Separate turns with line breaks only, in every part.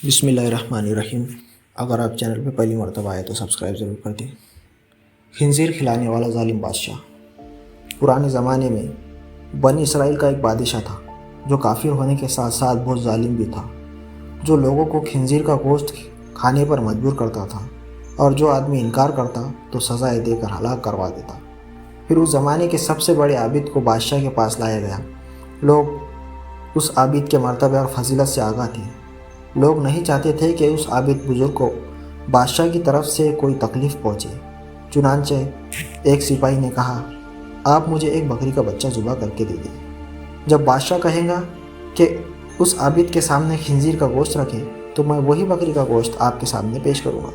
بسم اللہ الرحمن الرحیم۔ اگر آپ چینل پہ پہلی مرتبہ آئے تو سبسکرائب ضرور کر دیں۔ خنزیر کھلانے والا ظالم بادشاہ۔ پرانے زمانے میں بنی اسرائیل کا ایک بادشاہ تھا جو کافر ہونے کے ساتھ ساتھ بہت ظالم بھی تھا، جو لوگوں کو خنزیر کا گوشت کھانے پر مجبور کرتا تھا اور جو آدمی انکار کرتا تو سزائیں دے کر ہلاک کروا دیتا۔ پھر اس زمانے کے سب سے بڑے عابد کو بادشاہ کے پاس لایا گیا۔ لوگ اس عابد کے مرتبے اور فضیلت سے آگاہ تھے۔ لوگ نہیں چاہتے تھے کہ اس عابد بزرگ کو بادشاہ کی طرف سے کوئی تکلیف پہنچے۔ چنانچہ ایک سپاہی نے کہا، آپ مجھے ایک بکری کا بچہ ذبح کر کے دے دیں۔ جب بادشاہ کہے گا کہ اس عابد کے سامنے خنزیر کا گوشت رکھے تو میں وہی بکری کا گوشت آپ کے سامنے پیش کروں گا۔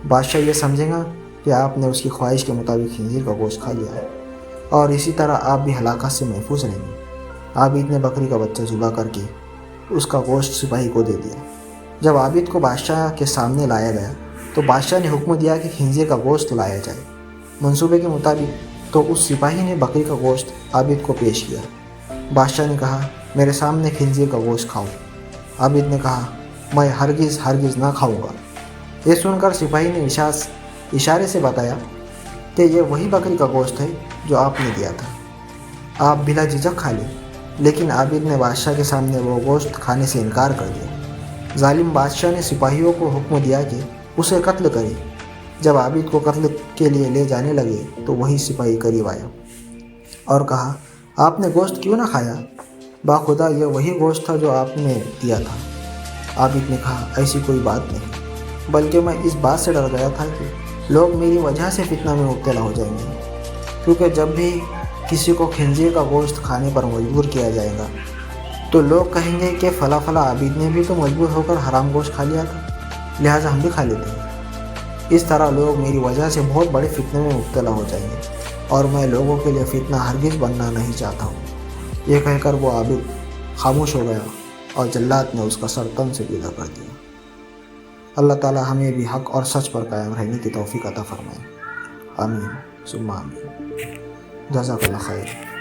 بادشاہ یہ سمجھے گا کہ آپ نے اس کی خواہش کے مطابق خنزیر کا گوشت کھا لیا ہے اور اسی طرح آپ بھی ہلاکت سے محفوظ رہیں گے۔ عابد نے بکری کا بچہ ذبح کر کے اس کا گوشت سپاہی کو دے دیا۔ جب عابد کو بادشاہ کے سامنے لایا گیا تو بادشاہ نے حکم دیا کہ خنزیر کا گوشت لایا جائے۔ منصوبے کے مطابق تو اس سپاہی نے بکری کا گوشت عابد کو پیش کیا۔ بادشاہ نے کہا، میرے سامنے خنزیر کا گوشت کھاؤ۔ عابد نے کہا، میں ہرگز نہ کھاؤں گا۔ یہ سن کر سپاہی نے اشارے سے بتایا کہ یہ وہی بکری کا گوشت ہے جو آپ نے دیا تھا، آپ بلا جھجک کھا لیں۔ لیکن عابد نے بادشاہ کے سامنے وہ گوشت کھانے سے انکار کر دیا۔ ظالم بادشاہ نے سپاہیوں کو حکم دیا کہ اسے قتل کرے۔ جب عابد کو قتل کے لیے لے جانے لگے تو وہی سپاہی قریب آیا اور کہا، آپ نے گوشت کیوں نہ کھایا؟ باخدا یہ وہی گوشت تھا جو آپ نے دیا تھا۔ عابد نے کہا، ایسی کوئی بات نہیں، بلکہ میں اس بات سے ڈر گیا تھا کہ لوگ میری وجہ سے فتنہ میں مبتلا ہو جائیں گے، کیونکہ جب بھی کسی کو خنزیر کا گوشت کھانے پر مجبور کیا جائے گا تو لوگ کہیں گے کہ فلاں عابد نے بھی تو مجبور ہو کر حرام گوشت کھا لیا تھا، لہٰذا ہم بھی کھا لیتے ہیں۔ اس طرح لوگ میری وجہ سے بہت بڑے فتنے میں مبتلا ہو جائیں گے اور میں لوگوں کے لیے فتنہ ہرگز بننا نہیں چاہتا ہوں۔ یہ کہہ کر وہ عابد خاموش ہو گیا اور جلاد نے اس کا سر تن سے جدا کر دیا۔ اللہ تعالی ہمیں بھی حق اور سچ پر قائم رہنے کی توفیق عطا فرمائے۔ آمین ثم آمین۔ جزاک اللہ خیر۔